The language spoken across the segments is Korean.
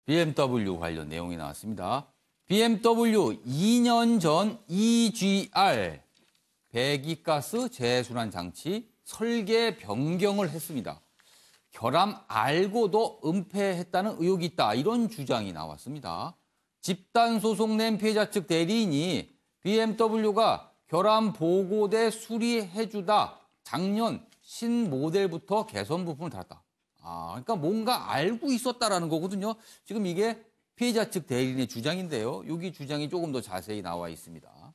BMW 관련 내용이 나왔습니다. BMW 2년 전 EGR 배기가스 재순환 장치 설계 변경을 했습니다. 결함 알고도 은폐했다는 의혹이 있다. 이런 주장이 나왔습니다. 집단 소송 낸 피해자 측 대리인이 BMW가 결함 보고돼 수리해주다 작년 신모델부터 개선 부품을 달았다. 그러니까 뭔가 알고 있었다라는 거거든요. 지금 이게 피해자 측 대리인의 주장인데요. 여기 주장이 조금 더 자세히 나와 있습니다.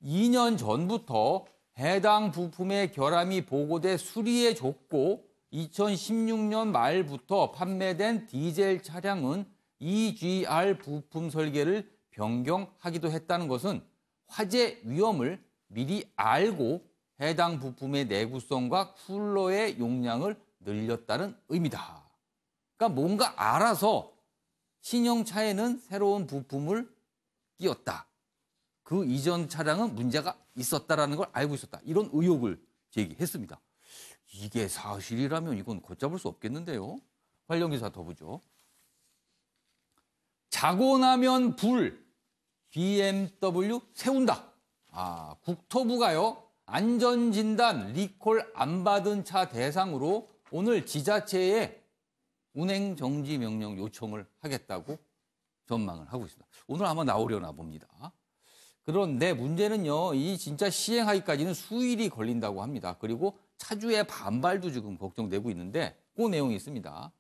2년 전부터 해당 부품의 결함이 보고돼 수리해줬고 2016년 말부터 판매된 디젤 차량은 EGR 부품 설계를 변경하기도 했다는 것은 화재 위험을 미리 알고 해당 부품의 내구성과 쿨러의 용량을 늘렸다는 의미다. 그러니까 뭔가 알아서 신형차에는 새로운 부품을 끼웠다. 그 이전 차량은 문제가 있었다라는 걸 알고 있었다. 이런 의혹을 제기했습니다. 이게 사실이라면 이건 걷잡을 수 없겠는데요. 관련 기사 더 보죠. 자고 나면 불, BMW 세운다. 국토부가요. 안전진단 리콜 안 받은 차 대상으로 오늘 지자체에 운행 정지 명령 요청을 하겠다고 전망을 하고 있습니다. 오늘 아마 나오려나 봅니다. 그런데 문제는요, 이 진짜 시행하기까지는 수일이 걸린다고 합니다. 그리고 차주의 반발도 지금 걱정되고 있는데 그 내용이 있습니다.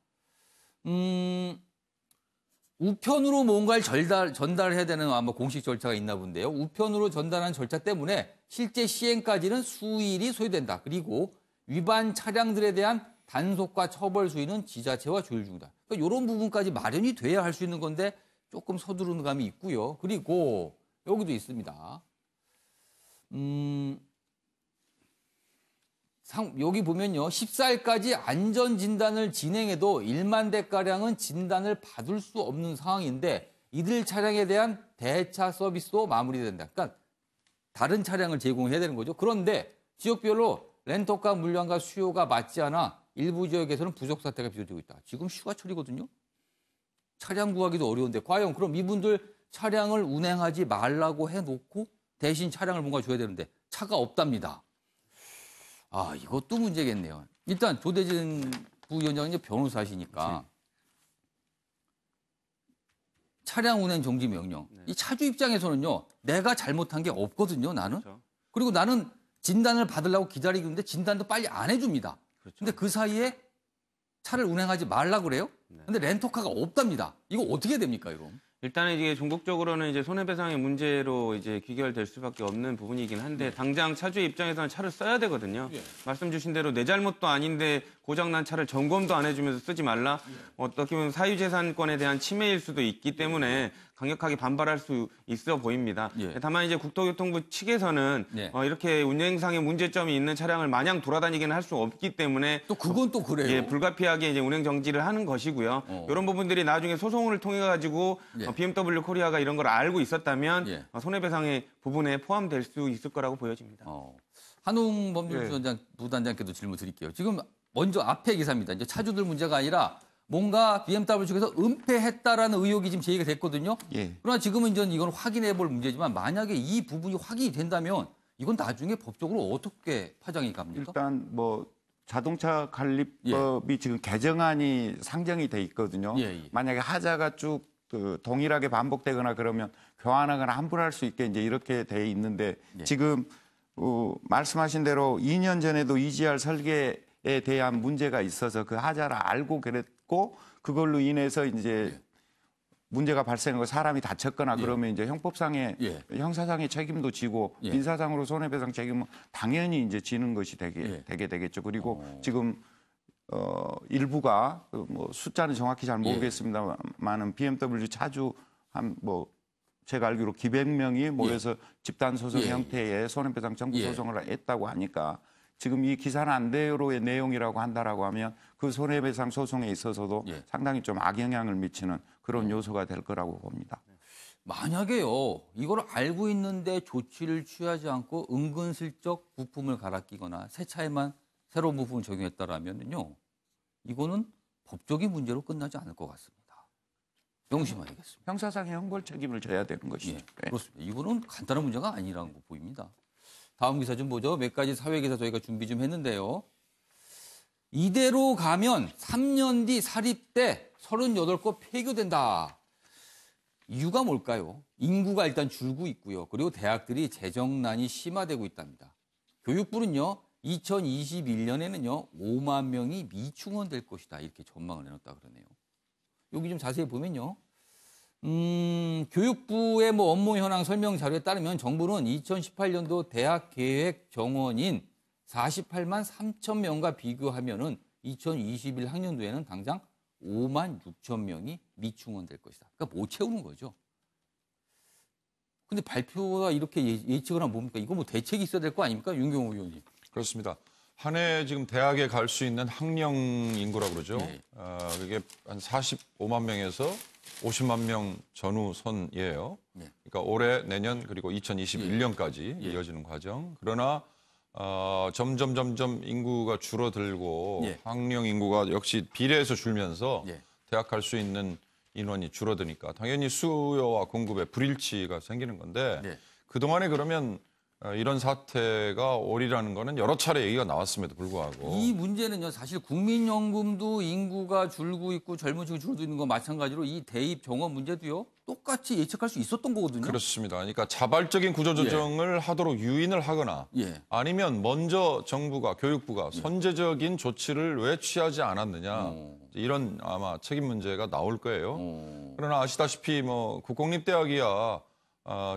우편으로 뭔가를 전달해야 되는 아마 공식 절차가 있나 본데요. 우편으로 전달하는 절차 때문에 실제 시행까지는 수일이 소요된다. 그리고 위반 차량들에 대한 단속과 처벌 수위는 지자체와 조율 중이다. 그러니까 이런 부분까지 마련이 돼야 할 수 있는 건데 조금 서두르는 감이 있고요. 그리고 여기도 있습니다. 여기 보면요. 14일까지 안전진단을 진행해도 1만 대가량은 진단을 받을 수 없는 상황인데 이들 차량에 대한 대차 서비스도 마무리된다. 그러니까 다른 차량을 제공해야 되는 거죠. 그런데 지역별로 렌터카 물량과 수요가 맞지 않아 일부 지역에서는 부족 사태가 비춰지고 있다. 지금 휴가철이거든요. 차량 구하기도 어려운데 과연 그럼 이분들 차량을 운행하지 말라고 해놓고 대신 차량을 뭔가 줘야 되는데 차가 없답니다. 이것도 문제겠네요. 일단 조대진 부위원장은 변호사시니까 차량 운행 정지 명령. 이 차주 입장에서는요. 내가 잘못한 게 없거든요. 나는. 그렇죠. 그리고 나는 진단을 받으려고 기다리고 있는데 진단도 빨리 안 해줍니다. 그렇죠. 근데 그 사이에 차를 운행하지 말라 그래요? 근데 렌터카가 없답니다. 이거 어떻게 됩니까, 이럼? 일단은 이게 종국적으로는 이제 손해배상의 문제로 이제 귀결될 수밖에 없는 부분이긴 한데 당장 차주의 입장에서는 차를 써야 되거든요. 말씀 주신 대로 내 잘못도 아닌데 고장난 차를 점검도 안 해주면서 쓰지 말라. 어떻게 보면 사유재산권에 대한 침해일 수도 있기 때문에 강력하게 반발할 수 있어 보입니다. 다만 이제 국토교통부 측에서는 이렇게 운행상의 문제점이 있는 차량을 마냥 돌아다니기는 할 수 없기 때문에 또 그건 또 그래요. 불가피하게 이제 운행 정지를 하는 것이고요. 이런 부분들이 나중에 소송을 통해 가지고 BMW 코리아가 이런 걸 알고 있었다면 손해배상의 부분에 포함될 수 있을 거라고 보여집니다. 한웅 법률 부단장께도 질문 드릴게요. 지금 먼저 앞에 기사입니다. 이제 차주들 문제가 아니라 뭔가 BMW 측에서 은폐했다라는 의혹이 지금 제기가 됐거든요. 그러나 지금은 이건 확인해 볼 문제지만 만약에 이 부분이 확인이 된다면 이건 나중에 법적으로 어떻게 파장이 갑니까? 일단 자동차 관리법이 지금 개정안이 상정이 돼 있거든요. 만약에 하자가 쭉 동일하게 반복되거나 그러면 교환하거나 환불할 수 있게 이제 이렇게 돼 있는데 지금 말씀하신 대로 2년 전에도 EGR 설계에 대한 문제가 있어서 그 하자를 알고 그랬고 그걸로 인해서 이제 문제가 발생하고 사람이 다쳤거나 그러면 이제 형법상의 형사상의 책임도 지고 민사상으로 손해배상 책임은 당연히 이제 지는 것이 되게 되겠죠. 그리고 지금 일부가 숫자는 정확히 잘 모르겠습니다만은 BMW 차주 제가 알기로 기백 명이 모여서 집단 소송 형태의 손해배상 청구 소송을 했다고 하니까 지금 이 기사는 안 돼요로의 내용이라고 한다라고 하면 그 손해배상 소송에 있어서도 상당히 좀 악영향을 미치는 그런 요소가 될 거라고 봅니다. 만약에요, 이걸 알고 있는데 조치를 취하지 않고 은근슬쩍 부품을 갈아 끼거나 새 차에만 새로운 부품을 적용했다라면요, 이거는 법적인 문제로 끝나지 않을 것 같습니다. 명심하겠습니다. 형사상의 형벌 책임을 져야 되는 것이죠. 예, 그렇습니다. 이거는 간단한 문제가 아니라는 거 보입니다. 다음 기사 좀 보죠. 몇 가지 사회 기사 저희가 준비 좀 했는데요. 이대로 가면 3년 뒤 사립대 38곳 폐교된다. 이유가 뭘까요? 인구가 일단 줄고 있고요. 그리고 대학들이 재정난이 심화되고 있답니다. 교육부는요, 2021년에는요, 5만 명이 미충원 될 것이다. 이렇게 전망을 해놨다 그러네요. 여기 좀 자세히 보면요. 교육부의 업무 현황 설명 자료에 따르면 정부는 2018년도 대학 계획 정원인 48만 3천 명과 비교하면은 2021 학년도에는 당장 5만 6천 명이 미충원 될 것이다. 그러니까 못 채우는 거죠. 근데 발표가 이렇게 예측을 하면 뭡니까? 이거 뭐 대책이 있어야 될 거 아닙니까? 윤경호 의원님. 그렇습니다. 한 해 지금 대학에 갈 수 있는 학령 인구라고 그러죠. 네. 이게 한 45만 명에서 50만 명 전후 선이에요. 네. 그러니까 올해, 내년 그리고 2021년까지 예. 이어지는 과정. 그러나 점점 인구가 줄어들고 예. 학령 인구가 역시 비례해서 줄면서 예. 대학 갈 수 있는 인원이 줄어드니까 당연히 수요와 공급에 불일치가 생기는 건데 네. 그동안에 그러면 이런 사태가 오리라는 거는 여러 차례 얘기가 나왔음에도 불구하고 이 문제는요, 사실 국민연금도 인구가 줄고 있고 젊은 층이 줄어들고 있는 거 마찬가지로 이 대입 정원 문제도요, 똑같이 예측할 수 있었던 거거든요. 그렇습니다. 그러니까 자발적인 구조조정을 하도록 유인을 하거나 예. 아니면 먼저 정부가 교육부가 선제적인 조치를 왜 취하지 않았느냐 이런 아마 책임 문제가 나올 거예요. 그러나 아시다시피 국공립대학이야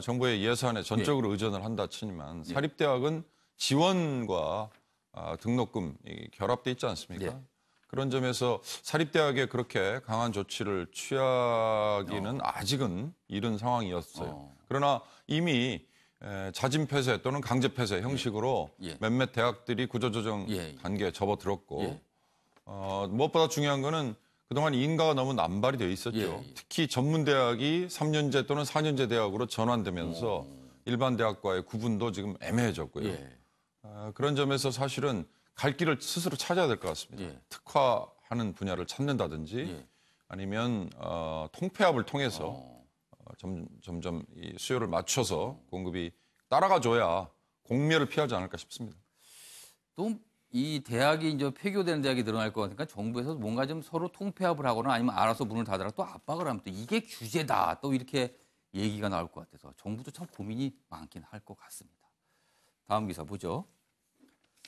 정부의 예산에 전적으로 의존을 한다 치지만 사립대학은 지원과 등록금 결합돼 있지 않습니까? 예. 그런 점에서 사립대학에 그렇게 강한 조치를 취하기는 아직은 이른 상황이었어요. 그러나 이미 자진 폐쇄 또는 강제 폐쇄 형식으로 예. 몇몇 대학들이 구조조정 예. 단계에 접어들었고 예. 무엇보다 중요한 거는 그동안 인가가 너무 남발이 돼 있었죠. 예. 특히 전문대학이 3년제 또는 4년제 대학으로 전환되면서 일반 대학과의 구분도 지금 애매해졌고요. 예. 그런 점에서 사실은 갈 길을 스스로 찾아야 될 것 같습니다. 예. 특화하는 분야를 찾는다든지 예. 아니면 통폐합을 통해서 점점 이 수요를 맞춰서 공급이 따라가줘야 공멸을 피하지 않을까 싶습니다. 또 이 대학이 이제 폐교되는 대학이 늘어날 것 같으니까 정부에서 뭔가 좀 서로 통폐합을 하거나 아니면 알아서 문을 닫아라 또 압박을 하면 또 이게 규제다 또 이렇게 얘기가 나올 것 같아서 정부도 참 고민이 많긴 할 것 같습니다. 다음 기사 보죠.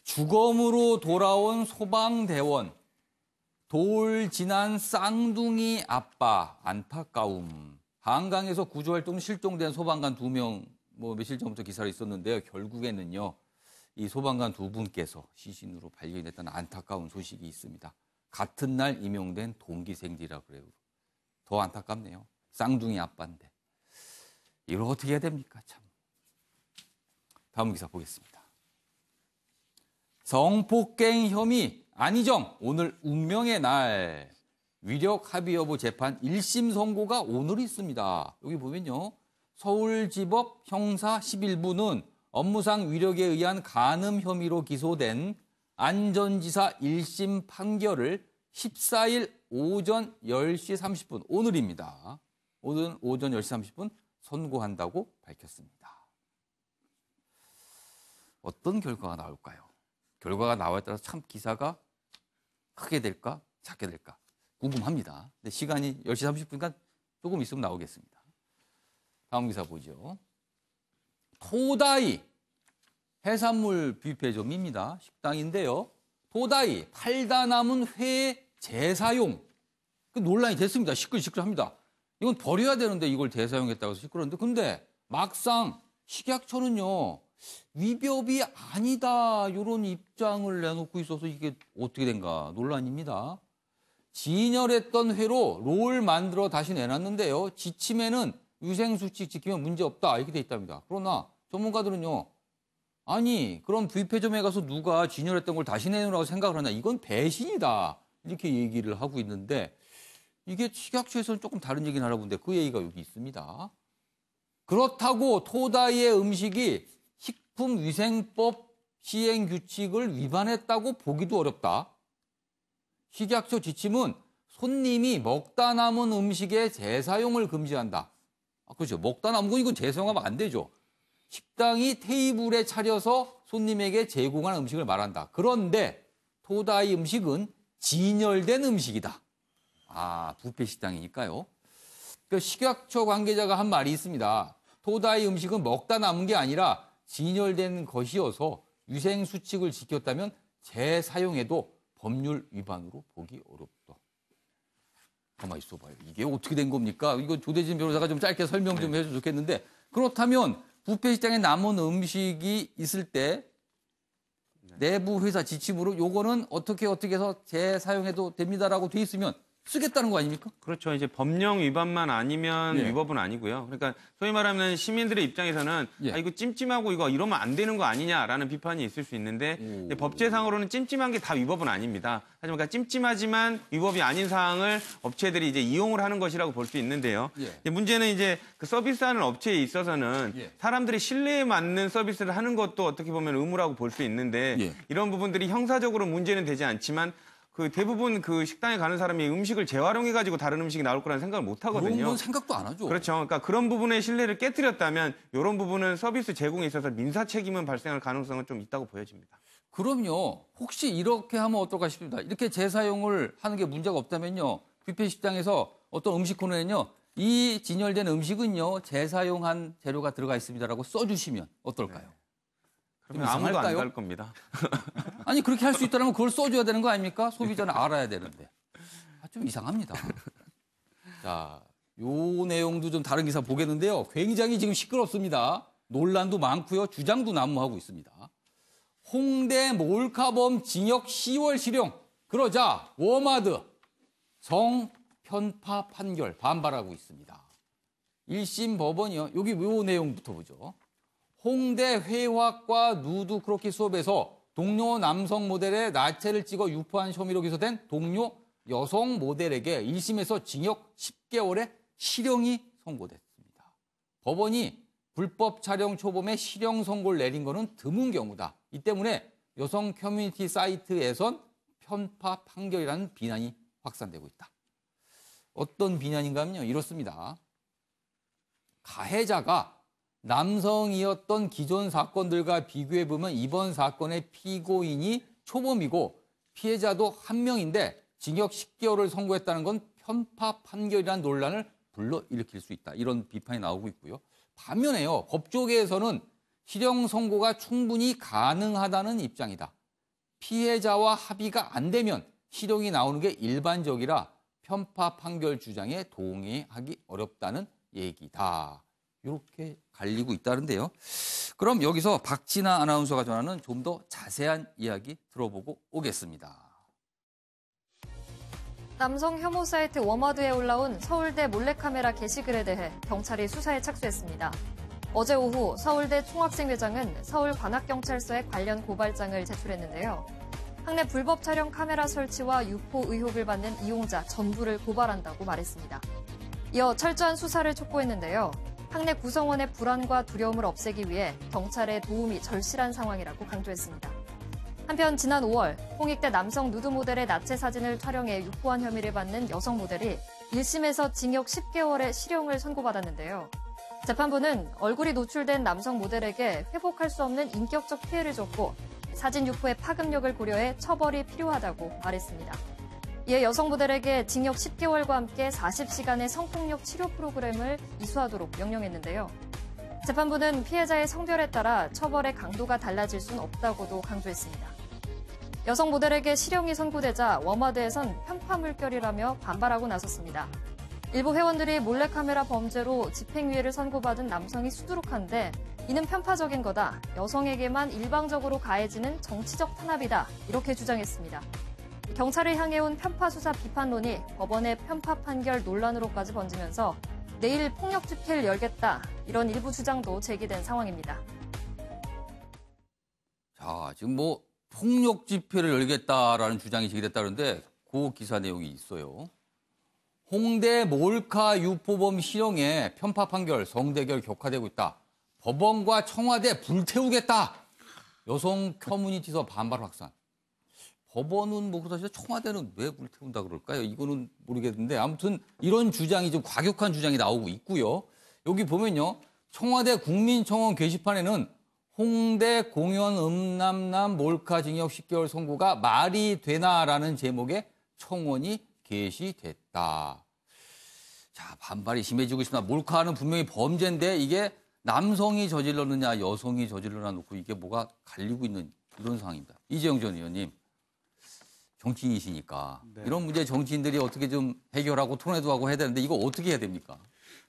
주검으로 돌아온 소방대원, 돌 지난 쌍둥이 아빠 안타까움. 한강에서 구조활동 실종된 소방관 2명 며칠 전부터 기사가 있었는데요. 결국에는요. 이 소방관 2분께서 시신으로 발견됐다는 안타까운 소식이 있습니다. 같은 날 임용된 동기생들이라 그래요. 더 안타깝네요. 쌍둥이 아빠인데. 이걸 어떻게 해야 됩니까? 참. 다음 기사 보겠습니다. 성폭행 혐의 안희정 오늘 운명의 날. 위력 합의 여부 재판 1심 선고가 오늘 있습니다. 여기 보면요. 서울지법 형사 11부는 업무상 위력에 의한 간음 혐의로 기소된 안 전 지사 1심 판결을 14일 오전 10시 30분, 오늘입니다. 오늘 오전 10시 30분 선고한다고 밝혔습니다. 어떤 결과가 나올까요? 결과가 나와에 따라서 참 기사가 크게 될까, 작게 될까 궁금합니다. 근데 시간이 10시 30분이니까 조금 있으면 나오겠습니다. 다음 기사 보죠. 토다이 해산물 뷔페점입니다. 식당인데요. 토다이 팔다 남은 회 재사용. 논란이 됐습니다. 시끌시끌합니다. 이건 버려야 되는데 이걸 재사용했다고 해서 시끄러운데 근데 막상 식약처는요. 위법이 아니다. 이런 입장을 내놓고 있어서 이게 어떻게 된가 논란입니다. 진열했던 회로 롤 만들어 다시 내놨는데요. 지침에는 위생수칙 지키면 문제없다 이렇게 돼 있답니다. 그러나 전문가들은요. 아니 그럼 뷔페점에 가서 누가 진열했던 걸 다시 내놓으라고 생각을 하냐. 이건 배신이다. 이렇게 얘기를 하고 있는데 이게 식약처에서는 조금 다른 얘기는 알아보는데 그 얘기가 여기 있습니다. 그렇다고 토다이의 음식이 식품위생법 시행규칙을 위반했다고 보기도 어렵다. 식약처 지침은 손님이 먹다 남은 음식의 재사용을 금지한다. 그렇죠. 먹다 남은 건 이건 재사용하면 안 되죠. 식당이 테이블에 차려서 손님에게 제공한 음식을 말한다. 그런데 토다이 음식은 진열된 음식이다. 뷔페 식당이니까요. 그 식약처 관계자가 한 말이 있습니다. 토다이 음식은 먹다 남은 게 아니라 진열된 것이어서 위생 수칙을 지켰다면 재사용해도 법률 위반으로 보기 어렵다. 가만히 있어봐요. 이게 어떻게 된 겁니까? 이거 조대진 변호사가 좀 짧게 설명 좀 해주면 좋겠는데 그렇다면 뷔페 식당에 남은 음식이 있을 때 내부 회사 지침으로 요거는 어떻게 해서 재사용해도 됩니다라고 돼 있으면 쓰겠다는 거 아닙니까? 그렇죠. 이제 법령 위반만 아니면 예. 위법은 아니고요. 그러니까 소위 말하면 시민들의 입장에서는 예. 이거 찜찜하고 이거 이러면 안 되는 거 아니냐라는 비판이 있을 수 있는데 법제상으로는 찜찜한 게 다 위법은 아닙니다. 하지만 그러니까 찜찜하지만 위법이 아닌 사항을 업체들이 이제 이용을 하는 것이라고 볼 수 있는데요. 예. 문제는 이제 그 서비스하는 업체에 있어서는 예. 사람들이 신뢰에 맞는 서비스를 하는 것도 어떻게 보면 의무라고 볼 수 있는데 예. 이런 부분들이 형사적으로 문제는 되지 않지만 그 대부분 그 식당에 가는 사람이 음식을 재활용해가지고 다른 음식이 나올 거라는 생각을 못 하거든요. 그런 건 생각도 안 하죠. 그렇죠. 그러니까 그런 부분의 신뢰를 깨뜨렸다면 이런 부분은 서비스 제공에 있어서 민사 책임은 발생할 가능성은 좀 있다고 보여집니다. 그럼요. 혹시 이렇게 하면 어떨까 싶습니다. 이렇게 재사용을 하는 게 문제가 없다면요. 뷔페 식당에서 어떤 음식 코너에는요. 이 진열된 음식은요. 재사용한 재료가 들어가 있습니다라고 써주시면 어떨까요? 그러면 아무도 안 이상할까요? 갈 겁니다. 아니 그렇게 할 수 있다면 그걸 써줘야 되는 거 아닙니까? 소비자는 알아야 되는데. 좀 이상합니다. 자, 요 내용도 좀 다른 기사 보겠는데요. 굉장히 지금 시끄럽습니다. 논란도 많고요. 주장도 난무하고 있습니다. 홍대 몰카범 징역 10월 실형. 그러자 워마드 성편파 판결 반발하고 있습니다. 1심 법원이요. 여기 요 내용부터 보죠. 홍대 회화과 누드 크로키 수업에서 동료 남성 모델의 나체를 찍어 유포한 혐의로 기소된 동료 여성 모델에게 1심에서 징역 10개월의 실형이 선고됐습니다. 법원이 불법 촬영 초범에 실형 선고를 내린 것은 드문 경우다. 이 때문에 여성 커뮤니티 사이트에선 편파 판결이라는 비난이 확산되고 있다. 어떤 비난인가 하면요. 이렇습니다. 가해자가 남성이었던 기존 사건들과 비교해보면 이번 사건의 피고인이 초범이고 피해자도 한 명인데 징역 10개월을 선고했다는 건 편파 판결이라는 논란을 불러일으킬 수 있다. 이런 비판이 나오고 있고요. 반면에요. 법조계에서는 실형 선고가 충분히 가능하다는 입장이다. 피해자와 합의가 안 되면 실형이 나오는 게 일반적이라 편파 판결 주장에 동의하기 어렵다는 얘기다. 이렇게 갈리고 있다는데요. 그럼 여기서 박진아 아나운서가 전하는 좀 더 자세한 이야기 들어보고 오겠습니다. 남성 혐오 사이트 워마드에 올라온 서울대 몰래카메라 게시글에 대해 경찰이 수사에 착수했습니다. 어제 오후 서울대 총학생회장은 서울관악경찰서에 관련 고발장을 제출했는데요. 학내 불법 촬영 카메라 설치와 유포 의혹을 받는 이용자 전부를 고발한다고 말했습니다. 이어 철저한 수사를 촉구했는데요. 학내 구성원의 불안과 두려움을 없애기 위해 경찰의 도움이 절실한 상황이라고 강조했습니다. 한편 지난 5월 홍익대 남성 누드 모델의 나체 사진을 촬영해 유포한 혐의를 받는 여성 모델이 1심에서 징역 10개월의 실형을 선고받았는데요. 재판부는 얼굴이 노출된 남성 모델에게 회복할 수 없는 인격적 피해를 줬고 사진 유포의 파급력을 고려해 처벌이 필요하다고 말했습니다. 이에 여성 모델에게 징역 10개월과 함께 40시간의 성폭력 치료 프로그램을 이수하도록 명령했는데요. 재판부는 피해자의 성별에 따라 처벌의 강도가 달라질 수는 없다고도 강조했습니다. 여성 모델에게 실형이 선고되자 워마드에선 편파 물결이라며 반발하고 나섰습니다. 일부 회원들이 몰래카메라 범죄로 집행유예를 선고받은 남성이 수두룩한데 이는 편파적인 거다. 여성에게만 일방적으로 가해지는 정치적 탄압이다. 이렇게 주장했습니다. 경찰을 향해 온 편파 수사 비판론이 법원의 편파 판결 논란으로까지 번지면서 내일 폭력 집회를 열겠다. 이런 일부 주장도 제기된 상황입니다. 자, 지금 뭐 폭력 집회를 열겠다라는 주장이 제기됐다는데 그 기사 내용이 있어요. 홍대 몰카 유포범 실형에 편파 판결 성대결 격화되고 있다. 법원과 청와대 불태우겠다. 여성 커뮤니티에서 반발 확산. 법원은 뭐 그러다 청와대는 왜 불태운다 그럴까요? 이거는 모르겠는데 아무튼 이런 주장이 좀 과격한 주장이 나오고 있고요. 여기 보면요. 청와대 국민청원 게시판에는 홍대 공연 음남남 몰카 징역 10개월 선고가 말이 되나라는 제목의 청원이 게시됐다. 자, 반발이 심해지고 있습니다. 몰카는 분명히 범죄인데 이게 남성이 저질렀느냐 여성이 저질러나 놓고 이게 뭐가 갈리고 있는 이런 상황입니다. 이재용 전 의원님, 정치인이시니까 네. 이런 문제 정치인들이 어떻게 좀 해결하고 토론회도 하고 해야 되는데 이거 어떻게 해야 됩니까?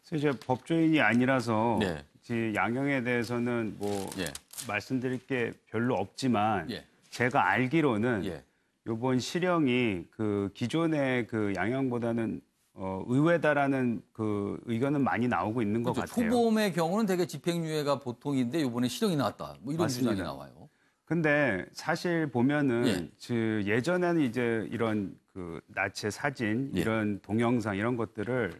그래서 이제 법조인이 아니라서 네. 이 양형에 대해서는 뭐 예. 말씀드릴 게 별로 없지만 예. 제가 알기로는 예. 이번 실형이 그 기존의 그 양형보다는 의외다라는 그 의견은 많이 나오고 있는 것 그렇죠. 같아요. 초범의 경우는 되게 집행유예가 보통인데 이번에 실형이 나왔다. 뭐 이런 맞습니다. 주장이 나와요. 근데 사실 보면은 예. 예전에는 이제 이런 그 나체 사진, 예. 이런 동영상 이런 것들을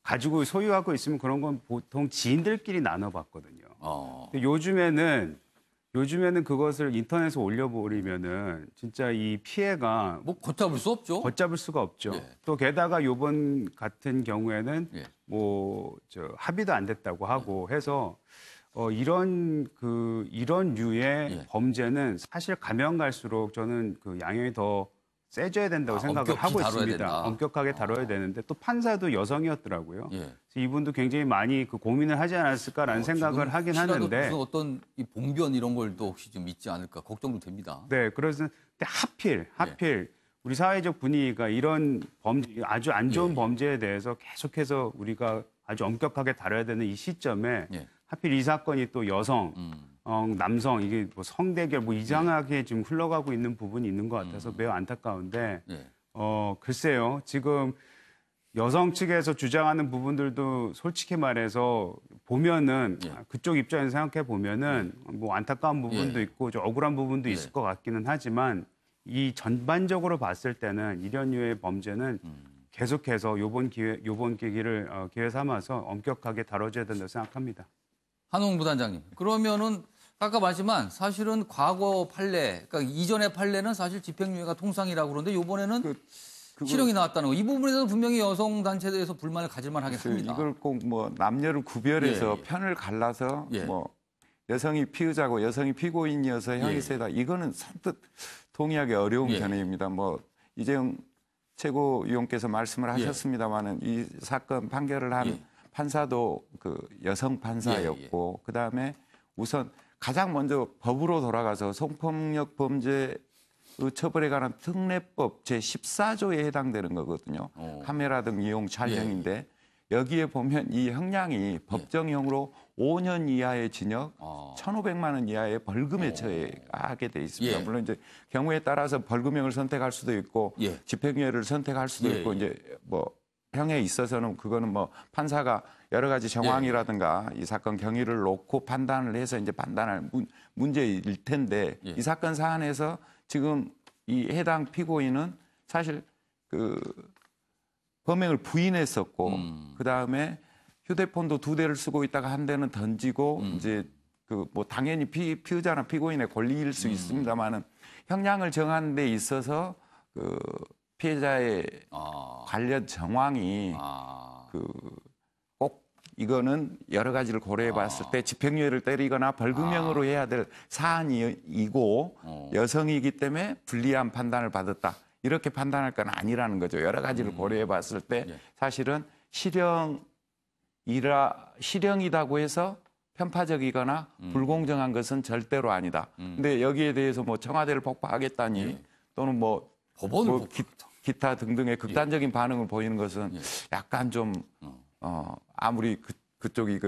가지고 소유하고 있으면 그런 건 보통 지인들끼리 나눠봤거든요. 근데 요즘에는 그것을 인터넷에 올려버리면은 진짜 이 피해가 뭐 걷잡을 수 없죠. 걷잡을 수가 없죠. 예. 또 게다가 요번 같은 경우에는 예. 합의도 안 됐다고 하고 해서 이런 류의 예. 범죄는 사실 가면 갈수록 저는 그 양형이 더 세져야 된다고 생각을 엄격히 하고 다뤄야 있습니다. 된다. 엄격하게 다뤄야 되는데 또 판사도 여성이었더라고요. 예. 그래서 이분도 굉장히 많이 그 고민을 하지 않았을까라는 생각을 하긴 혹시라도 하는데. 무슨 어떤 이 봉변 이런 걸도 혹시 좀 있지 않을까 걱정도 됩니다. 네, 그래서 근데 하필 예. 우리 사회적 분위기가 이런 범죄, 아주 안 좋은 예. 범죄에 대해서 계속해서 우리가 아주 엄격하게 다뤄야 되는 이 시점에 예. 하필 이 사건이 또 여성, 남성 이게 뭐 성대결 뭐 이상하게 지금 흘러가고 있는 부분이 있는 것 같아서 매우 안타까운데 예. 글쎄요 지금 여성 측에서 주장하는 부분들도 솔직히 말해서 보면은 예. 그쪽 입장에서 생각해 보면은 뭐 안타까운 부분도 예. 있고 좀 억울한 부분도 있을 것 같기는 하지만 이 전반적으로 봤을 때는 이런 류의 범죄는 계속해서 요번 계기를 기회 삼아서 엄격하게 다뤄줘야 된다고 생각합니다. 한홍 부단장님. 그러면은 아까 말했지만 사실은 과거 판례, 그러니까 이전의 판례는 사실 집행유예가 통상이라고 그러는데 이번에는 실형이 나왔다는 거. 이 부분에서는 분명히 여성 단체에 대해서 불만을 가질만 하겠습니다. 이걸 꼭 뭐 남녀를 구별해서 예. 편을 갈라서 예. 뭐 여성이 피의자고 여성이 피고인이어서 형이 예. 세다. 이거는 선뜻 동의하기 어려운 예. 견해입니다. 뭐 이재용 최고위원께서 말씀을 하셨습니다마는 이 사건 판결을 한 예. 판사도 그 여성 판사였고 그다음에 우선 가장 먼저 법으로 돌아가서 성폭력 범죄 처벌에 관한 특례법 제14조에 해당되는 거거든요. 카메라 등 이용 촬영인데 여기에 보면 이 형량이 법정형으로 5년 이하의 징역, 1,500만 원 이하의 벌금에 처하게 돼 있습니다. 예. 물론 이제 경우에 따라서 벌금형을 선택할 수도 있고 예. 집행유예를 선택할 수도 예, 있고 예. 이제 뭐 형에 있어서는 그거는 뭐 판사가 여러 가지 정황이라든가 이 사건 경위를 놓고 판단을 해서 이제 판단할 문제일 텐데 예. 이 사건 사안에서 지금 이 해당 피고인은 사실 그 범행을 부인했었고 그 다음에 휴대폰도 2대를 쓰고 있다가 한 대는 던지고 이제 그 뭐 당연히 피의자나 피고인의 권리일 수 있습니다만은 형량을 정하는 데 있어서 그 피해자의 관련 정황이 꼭 이거는 여러 가지를 고려해 봤을 때 집행유예를 때리거나 벌금형으로 해야 될 사안이고 여성이기 때문에 불리한 판단을 받았다. 이렇게 판단할 건 아니라는 거죠. 여러 가지를 고려해 봤을 때 사실은 실형이라고 해서 편파적이거나 불공정한 것은 절대로 아니다. 근데 여기에 대해서 뭐 청와대를 폭파하겠다니 또는 뭐 법원을 기타 등등의 극단적인 반응을 보이는 것은 약간 좀 아무리 그쪽이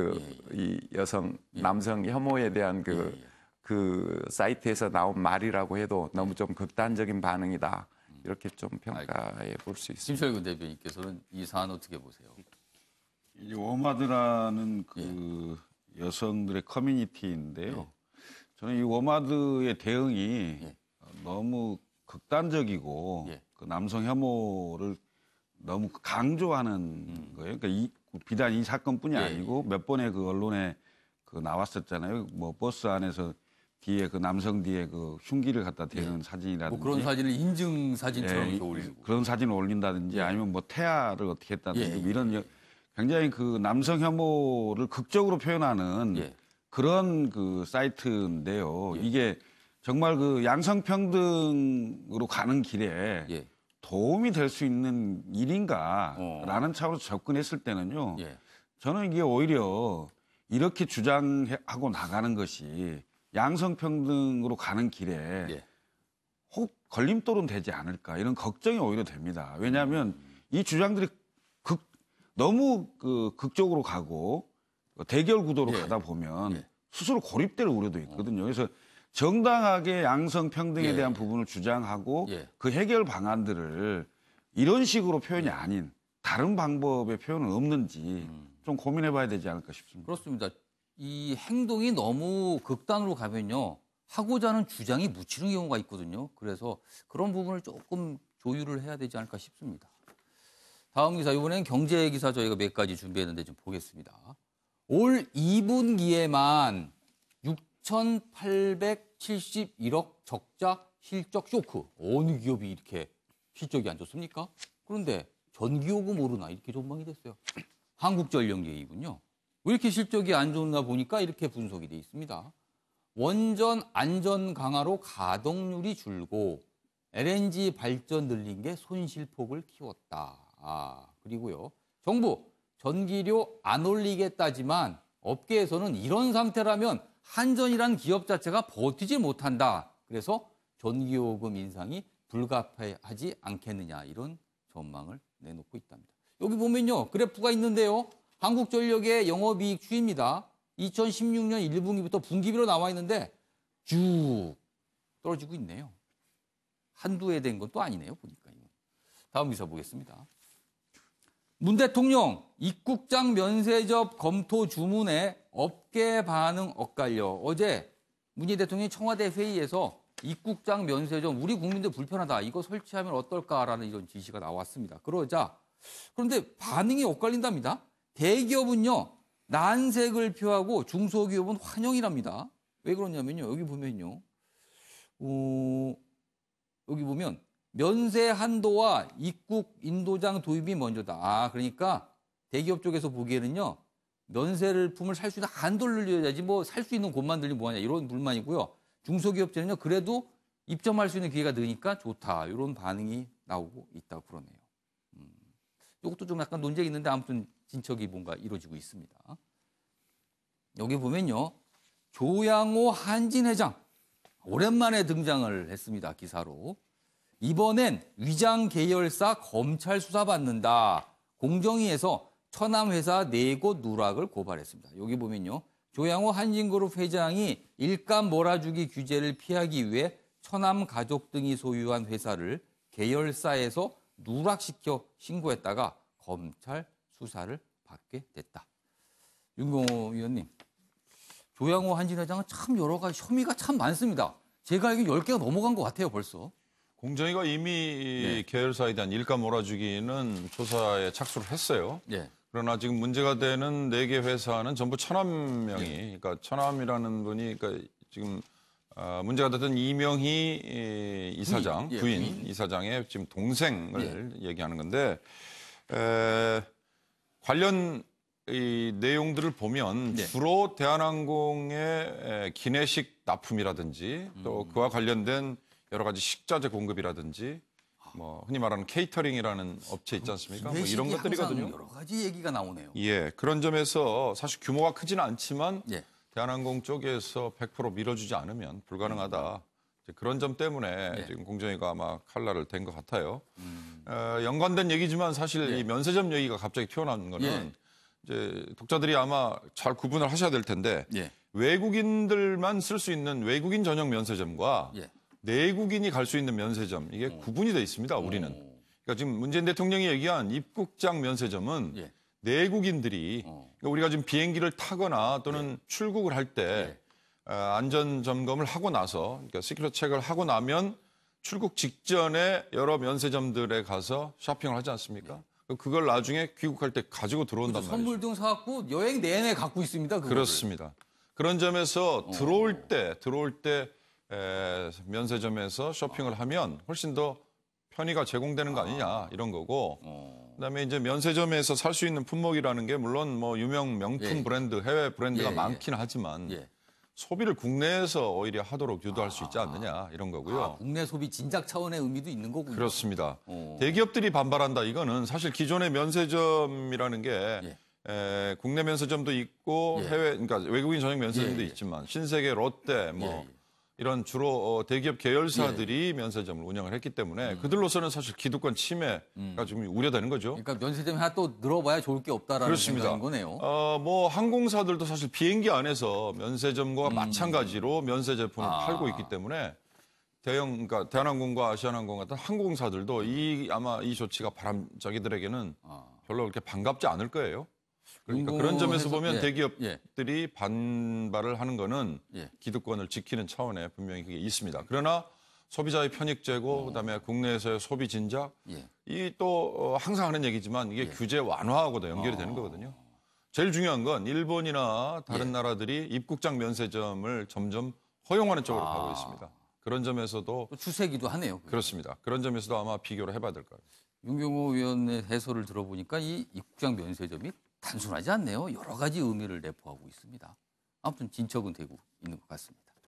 이 여성 남성 혐오에 대한 그 사이트에서 나온 말이라고 해도 너무 좀 극단적인 반응이다. 이렇게 좀 평가해 볼 수 있습니다. 심철근 대변인께서는 이 사안 어떻게 보세요? 이 워마드라는 그 여성들의 커뮤니티인데요. 저는 이 워마드의 대응이 너무 극단적이고 그 남성 혐오를 너무 강조하는 거예요. 그러니까 비단 이 사건뿐이 아니고 몇 번의 그 언론에 그 나왔었잖아요. 뭐 버스 안에서 뒤에 그 남성 뒤에 그 흉기를 갖다 대는 뭐 사진이라든지 그런 사진을 인증 사진처럼 예, 이렇게 올리고. 그런 사진을 올린다든지 아니면 뭐 태아를 어떻게 했다든지 뭐 이런 굉장히 그 남성 혐오를 극적으로 표현하는 그런 그 사이트인데요. 이게 정말 그 양성평등으로 가는 길에 도움이 될 수 있는 일인가라는 차원에서 접근했을 때는요. 저는 이게 오히려 이렇게 주장하고 나가는 것이 양성평등으로 가는 길에 혹 걸림돌은 되지 않을까 이런 걱정이 오히려 됩니다. 왜냐하면 이 주장들이 너무 그 극적으로 가고 대결 구도로 가다 보면 스스로 고립될 우려도 있거든요. 그래서 정당하게 양성평등에 대한 부분을 주장하고 그 해결 방안들을 이런 식으로 표현이 아닌 다른 방법의 표현은 없는지 좀 고민해봐야 되지 않을까 싶습니다. 그렇습니다. 이 행동이 너무 극단으로 가면요. 하고자 하는 주장이 묻히는 경우가 있거든요. 그래서 그런 부분을 조금 조율을 해야 되지 않을까 싶습니다. 다음 기사, 이번엔 경제 기사 저희가 몇 가지 준비했는데 좀 보겠습니다. 올 2분기에만 6,871억 적자 실적 쇼크. 어느 기업이 이렇게 실적이 안 좋습니까? 그런데 전기요금 오르나 이렇게 전망이 됐어요. 한국전력 얘기군요. 왜 이렇게 실적이 안 좋나 보니까 이렇게 분석이 돼 있습니다. 원전 안전 강화로 가동률이 줄고 LNG 발전 늘린 게 손실폭을 키웠다. 그리고요. 정부 전기료 안 올리겠다지만 업계에서는 이런 상태라면 한전이란 기업 자체가 버티지 못한다. 그래서 전기요금 인상이 불가피하지 않겠느냐 이런 전망을 내놓고 있답니다. 여기 보면요. 그래프가 있는데요. 한국전력의 영업이익 추이입니다. 2016년 1분기부터 분기비로 나와 있는데 쭉 떨어지고 있네요. 한두 해 된 건 또 아니네요. 보니까요. 다음 기사 보겠습니다. 문 대통령 입국장 면세점 검토 주문에 업계 반응 엇갈려. 어제 문재인 대통령이 청와대 회의에서 입국장 면세점 우리 국민들 불편하다. 이거 설치하면 어떨까라는 이런 지시가 나왔습니다. 그런데 반응이 엇갈린답니다. 대기업은요. 난색을 표하고 중소기업은 환영이랍니다. 왜 그러냐면요. 여기 보면요. 여기 보면 면세 한도와 입국 인도장 도입이 먼저다. 그러니까 대기업 쪽에서 보기에는요. 면세품을 살 수 있는 한도를 늘려야지 뭐 살 수 있는 곳만 늘리면 뭐하냐 이런 불만이고요. 중소기업체는요. 그래도 입점할 수 있는 기회가 느니까 좋다. 이런 반응이 나오고 있다고 그러네요. 이것도 좀 약간 논쟁이 있는데 아무튼 진척이 뭔가 이루어지고 있습니다. 여기 보면요. 조양호 한진회장 오랜만에 등장을 했습니다. 기사로. 이번엔 위장 계열사 검찰 수사받는다. 공정위에서 천암회사 4곳 누락을 고발했습니다. 여기 보면요. 조양호 한진그룹 회장이 일감 몰아주기 규제를 피하기 위해 천암 가족 등이 소유한 회사를 계열사에서 누락시켜 신고했다가 검찰 수사를 받게 됐다. 윤경호 위원님, 조양호 한진 회장은 참 여러 가지 혐의가 참 많습니다. 제가 알기로 10개가 넘어간 것 같아요, 벌써. 공정위가 이미 계열사에 대한 일감 몰아주기는 조사에 착수를 했어요. 그러나 지금 문제가 되는 4개 회사는 전부 천암명이, 그러니까 천암이라는 분이, 그러니까 지금 문제가 됐던 이명희 이사장, 부인 이사장의 지금 동생을 얘기하는 건데, 관련 이 내용들을 보면 주로 대한항공의 기내식 납품이라든지 또 그와 관련된 여러 가지 식자재 공급이라든지 뭐 흔히 말하는 케이터링이라는 업체 있지 않습니까? 뭐 이런 것들이거든요. 여러 가지 얘기가 나오네요. 예, 그런 점에서 사실 규모가 크지는 않지만 대한항공 쪽에서 100% 밀어주지 않으면 불가능하다. 그런 점 때문에 지금 공정위가 아마 칼날을 댄 것 같아요. 연관된 얘기지만 사실 이 면세점 얘기가 갑자기 튀어나온 거는 이제 독자들이 아마 잘 구분을 하셔야 될 텐데 외국인들만 쓸 수 있는 외국인 전용 면세점과 내국인이 갈 수 있는 면세점 이게 구분이 돼 있습니다. 우리는. 그러니까 지금 문재인 대통령이 얘기한 입국장 면세점은 내국인들이 그러니까 우리가 지금 비행기를 타거나 또는 출국을 할 때 안전 점검을 하고 나서 그러니까 시큐리티 체크를 하고 나면 출국 직전에 여러 면세점들에 가서 쇼핑을 하지 않습니까? 그걸 나중에 귀국할 때 가지고 들어온단 말이죠. 선물 등 사갖고 여행 내내 갖고 있습니다. 그거를. 그렇습니다. 그런 점에서 들어올 때 면세점에서 쇼핑을 하면 훨씬 더 편의가 제공되는 거 아니냐 이런 거고. 그다음에 이제 면세점에서 살 수 있는 품목이라는 게 물론 뭐 유명 명품 브랜드, 해외 브랜드가 많긴 하지만 소비를 국내에서 오히려 하도록 유도할 수 있지 않느냐 이런 거고요. 국내 소비 진작 차원의 의미도 있는 거군요. 그렇습니다. 대기업들이 반발한다 이거는 사실 기존의 면세점이라는 게 국내 면세점도 있고 해외 그러니까 외국인 전용 면세점도 있지만 신세계, 롯데 뭐 이런 주로 대기업 계열사들이 면세점을 운영을 했기 때문에 그들로서는 사실 기득권 침해가 좀 우려되는 거죠. 그러니까 면세점이 하나 또 늘어봐야 좋을 게 없다라는 그렇습니다. 생각인 거네요. 뭐 항공사들도 사실 비행기 안에서 면세점과 마찬가지로 면세 제품을 팔고 있기 때문에 그러니까 대한항공과 아시아나항공 같은 항공사들도 아마 이 조치가 자기들에게는 별로 그렇게 반갑지 않을 거예요. 그러니까 그런 점에서 보면 대기업들이 반발을 하는 거는 기득권을 지키는 차원에 분명히 그게 있습니다. 그러나 소비자의 편익 제고, 그다음에 국내에서의 소비 진작, 이 또 항상 하는 얘기지만 이게 규제 완화하고도 연결이 되는 거거든요. 제일 중요한 건 일본이나 다른 나라들이 입국장 면세점을 점점 허용하는 쪽으로 가고 있습니다. 그런 점에서도 또 추세기도 하네요. 그렇습니다. 그런 점에서도 아마 비교를 해봐야 될 거예요. 윤경호 의원의 해설을 들어보니까 이 입국장 면세점이 단순하지 않네요. 여러 가지 의미를 내포하고 있습니다. 아무튼 진척은 되고 있는 것 같습니다.